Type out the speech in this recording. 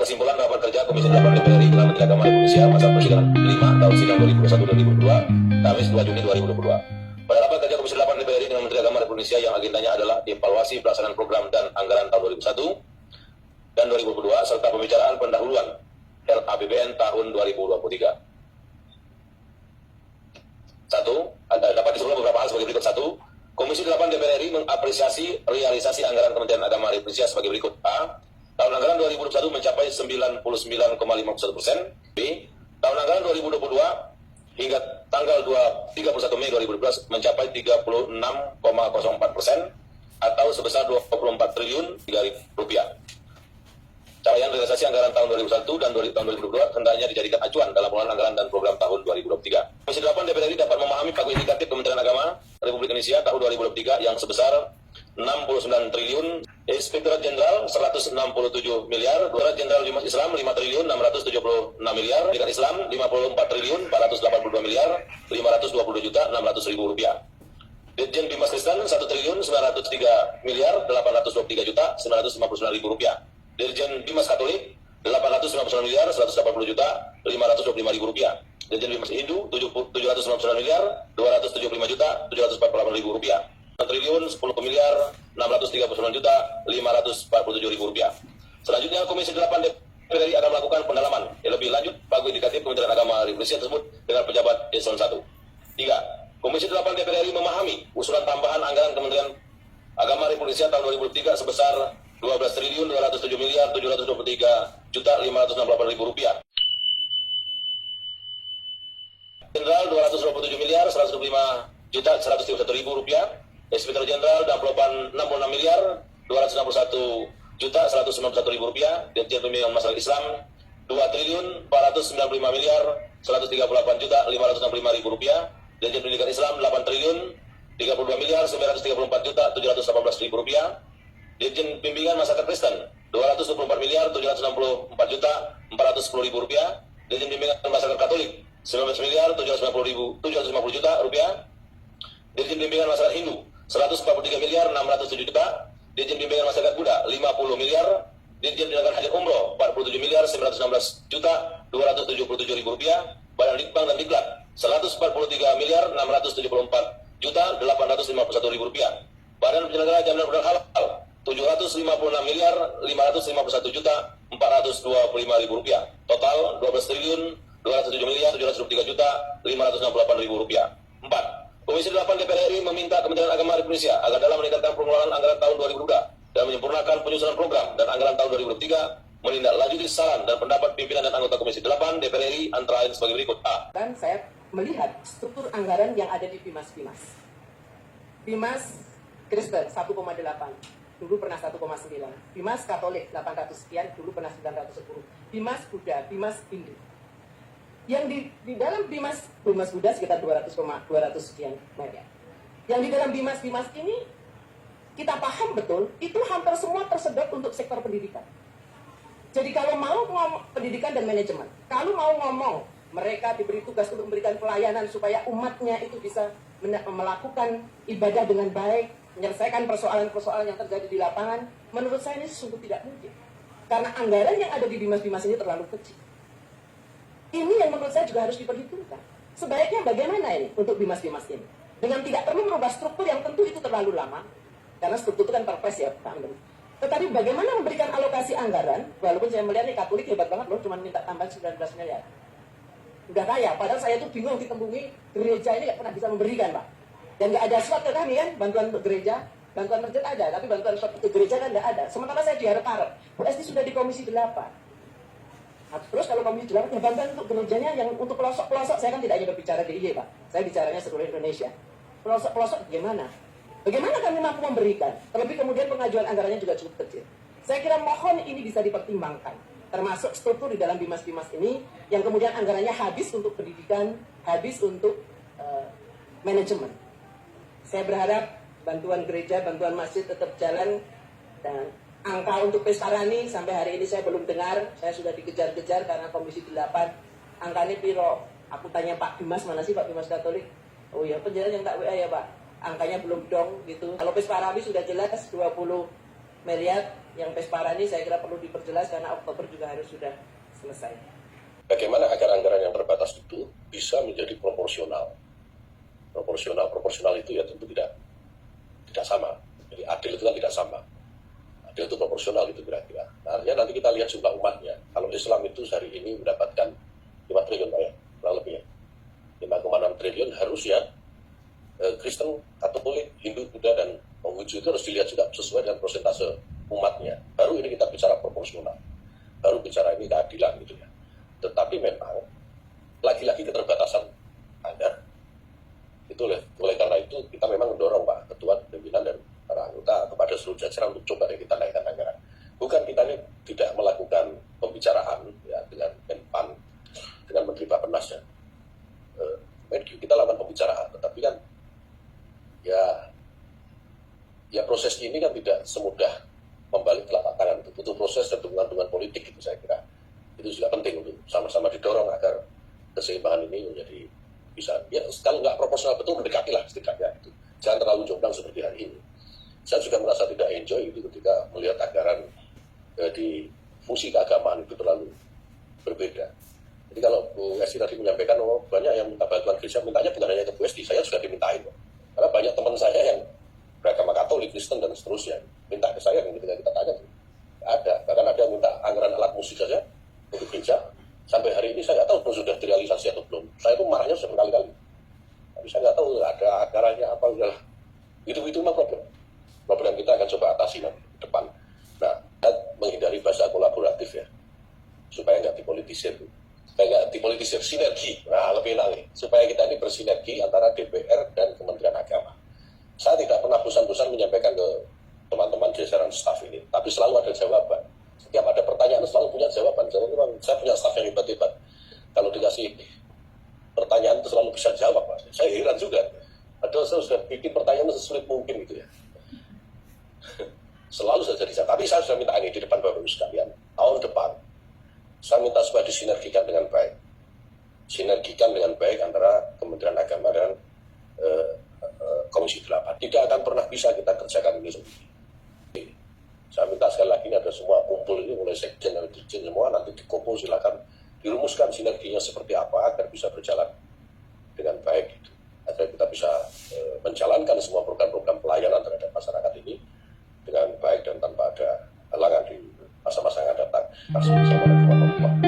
kesimpulan rapat kerja Komisi 8 DPR RI dengan Menteri Agama Republik Indonesia masa persidangan 5 tahun sidang 2021-2022 Kamis 2 Juni 2022. Pada rapat kerja Komisi 8 DPR RI dengan Menteri Agama Republik Indonesia yang agendanya adalah evaluasi pelaksanaan program dan anggaran tahun 2021 dan 2022 serta pembicaraan pendahuluan LAPBN tahun 2023. Dapat disimpulkan beberapa hal sebagai berikut. 1. Komisi 8 DPR RI mengapresiasi realisasi anggaran Kementerian Agama Republik Indonesia sebagai berikut. A. Tahun anggaran 2021 mencapai 99,51%. B. Tahun anggaran 2022 hingga tanggal 31 Mei 2012 mencapai 36,04% atau sebesar 24 triliun rupiah. Capaian realisasi anggaran tahun 2021 dan tahun 2022 hendaknya dijadikan acuan dalam pengelolaan anggaran dan program tahun 2023. Komisi 8 DPR RI dapat memahami pagu indikatif Kementerian Agama Republik Indonesia tahun 2023 yang sebesar 69 triliun, Inspektorat Jenderal 167 miliar, Direktorat Jenderal Bimas Islam 5 triliun 676 miliar, Dekan Islam 54 triliun 482 miliar 520 juta 600 ribu rupiah. Ditjen Bimas Kristen 1 triliun 903 miliar 823 juta 959 ribu rupiah. Dirjen Bimas Katolik 899 miliar 180 juta 525 ribu rupiah. Dirjen Bimas Hindu 799 miliar 275 juta 748 ribu rupiah. 1 triliun 10 miliar 639 juta 547 ribu rupiah. Selanjutnya Komisi 8 DPR RI akan melakukan pendalaman yang lebih lanjut pagu indikatif Kementerian Agama Republik Indonesia tersebut dengan pejabat eselon 1. 3. Komisi 8 DPR RI memahami usulan tambahan anggaran Kementerian Agama Republik Indonesia tahun 2023 sebesar 12 triliun 207 miliar 723 juta 568 ribu rupiah. Jenderal 227 miliar 125 juta 131 ribu rupiah. Inspektur Jenderal 66 miliar 261 juta 191 ribu rupiah. Dirjen Pembimbingan Masyarakat Islam 2 triliun 495 miliar 138 juta 565 ribu rupiah. Dirjen Pendidikan Islam 8 triliun 32 miliar 934 juta 718 ribu rupiah. Dirjen Bimbingan Masyarakat Kristen 224 miliar 764 juta 410 ribu rupiah. Dirjen Bimbingan Masyarakat Katolik 19 miliar 750 juta rupiah. Dirjen Bimbingan Masyarakat Hindu 143 miliar 607 juta. Dirjen Bimbingan Masyarakat Buddha 50 miliar. Dirjen Penyelenggaraan Haji Umroh 47 miliar 916 juta 277 ribu rupiah. Badan Litbang dan Diklat 143 miliar 674 juta 851 ribu rupiah. Badan Penyelenggara Jaminan Modal Halal 756 miliar 551 juta 425 ribu rupiah. Total 12 triliun 207 miliar 723 juta 568 ribu rupiah. 4. Komisi 8 DPR RI meminta Kementerian Agama Republik Indonesia agar dalam meningkatkan pengelolaan anggaran tahun 2022 dan menyempurnakan penyusunan program dan anggaran tahun 2023 menindaklanjuti saran dan pendapat pimpinan dan anggota Komisi 8 DPR RI antara lain sebagai berikut. A. Dan saya melihat struktur anggaran yang ada di Bimas. Bimas Kristen 1,8, dulu pernah 1,9. Bimas Katolik 800 sekian, dulu pernah 910. Bimas Buddha, Bimas Hindu. Yang di dalam Bimas Buddha sekitar 200 sekian miliar. Yang di dalam Bimas ini kita paham betul, itu hampir semua tersedot untuk sektor pendidikan. Jadi kalau mau ngomong pendidikan dan manajemen, kalau mau ngomong mereka diberi tugas untuk memberikan pelayanan supaya umatnya itu bisa melakukan ibadah dengan baik, menyelesaikan persoalan-persoalan yang terjadi di lapangan, menurut saya ini sungguh tidak mungkin. Karena anggaran yang ada di Bimas ini terlalu kecil. Ini yang menurut saya juga harus diperhitungkan. Sebaiknya bagaimana ini untuk Bimas ini? Dengan tidak perlu merubah struktur yang tentu itu terlalu lama, karena struktur itu kan perpres ya, Pak Amden. Tetapi bagaimana memberikan alokasi anggaran, walaupun saya melihat nih Katolik hebat banget loh, cuma minta tambahan 19 miliar. Udah kaya, padahal saya tuh bingung ditembungi gereja ini nggak pernah bisa memberikan, Pak. Dan nggak ada surat ke kami kan, bantuan untuk gereja, bantuan masjid ada, tapi bantuan surat untuk gereja kan nggak ada. Sementara saya diharap-harap, Bu Esti sudah di Komisi 8. Nah, terus kalau Komisi 8, ya bantuan untuk gerejanya yang untuk pelosok-pelosok, saya kan tidak hanya berbicara di IY, Pak. Saya bicaranya seluruh Indonesia. Pelosok-pelosok bagaimana? Bagaimana kami mampu memberikan? Terlebih kemudian pengajuan anggarannya juga cukup kecil. Saya kira mohon ini bisa dipertimbangkan. Termasuk struktur di dalam Bimas ini, yang kemudian anggarannya habis untuk pendidikan, habis untuk manajemen. Saya berharap bantuan gereja, bantuan masjid tetap jalan, dan angka untuk Pestarani sampai hari ini saya belum dengar. Saya sudah dikejar-kejar karena Komisi 8. Angkanya piro? Aku tanya Pak Bimas, mana sih Pak Bimas Katolik? Oh ya, penjelasan yang tak WA ya Pak. Angkanya belum dong gitu. Kalau Pestarani sudah jelas 20 melihat yang Pesparani saya kira perlu diperjelas karena Oktober juga harus sudah selesai. Bagaimana agar anggaran yang terbatas itu bisa menjadi proporsional? Proporsional itu ya tentu tidak sama. Jadi adil itu kan tidak sama. Adil itu proporsional itu kira-kira. Nah, artinya nanti kita lihat jumlah umatnya. Kalau Islam itu hari ini mendapatkan 5 triliun Pak ya, kurang lebih ya. 5,6 triliun harusnya Kristen, Katolik, Hindu, Buddha, dan Konghucu itu harus dilihat juga sesuai dengan persentase umatnya. Baru ini kita bicara proporsional. Baru bicara ini keadilan gitu ya. Tetapi memang lagi-lagi keterbatasan anggaran. Itu oleh karena itu kita memang mendorong Pak Ketua, pimpinan dan para anggota kepada seluruh jajaran untuk coba kita naikkan anggaran. Bukan kita ini tidak melakukan pembicaraan ya dengan Menpan, dengan Menteri Bappenas ya. Kita lakukan pembicaraan, tetapi kan ya proses ini kan tidak semudah membalik telapak tangan. Itu butuh proses dan dukungan politik itu saya kira. Itu juga penting untuk sama-sama didorong agar keseimbangan ini menjadi bisa, ya kalau nggak proporsional betul mendekatilah setidaknya itu. Jangan terlalu jomblang seperti hari ini. Saya juga merasa tidak enjoy itu ketika melihat anggaran di fungsi keagamaan itu terlalu berbeda. Jadi kalau Bu Esti tadi menyampaikan banyak yang minta bantuan gereja, mintanya bukan hanya ke Bu Esti, saya juga dimintain. Karena banyak teman saya yang beragama Katolik, Kristen dan seterusnya minta ke saya ketika kita tanya ada, bahkan ada yang minta anggaran alat musik saja untuk gereja. Sampai hari ini saya nggak tahu sudah direalisasi atau belum. Saya itu marahnya sudah berkali-kali. Tapi saya nggak tahu ada anggarannya apa udah. Itu mah problem kita akan coba atasi nanti ke depan. Nah, menghindari bahasa kolaboratif ya, supaya nggak dipolitisir. Sinergi. Nah, lebih enak nih. Supaya kita ini bersinergi antara DPR dan Kementerian Agama. Saya tidak pernah bosan-bosan menyampaikan ke teman-teman jajaran staf ini, tapi selalu ada jawaban. Setiap ada pertanyaan selalu punya jawaban. Saya punya staf yang hebat-hebat. Kalau dikasih pertanyaan itu selalu bisa jawab, Mas. Saya heran juga. Padahal saya sudah bikin pertanyaan sesulit mungkin gitu ya. Selalu saja dijawab. Tapi saya sudah minta ini di depan Bapak Ibu sekalian. Tahun depan, saya minta supaya disinergikan dengan baik. Sinergikan dengan baik antara Kementerian Agama dan Komisi 8. Tidak akan pernah bisa kita kerjakan ini sendiri. Saya minta sekali lagi ini ada semua kumpul ini mulai sekjen dan dirjen semua nanti dikumpul silakan dirumuskan sinerginya seperti apa agar bisa berjalan dengan baik gitu. Agar kita bisa menjalankan semua program-program pelayanan terhadap masyarakat ini dengan baik dan tanpa ada halangan di masa-masa yang akan datang. Assalamualaikum warahmatullahi wabarakatuh.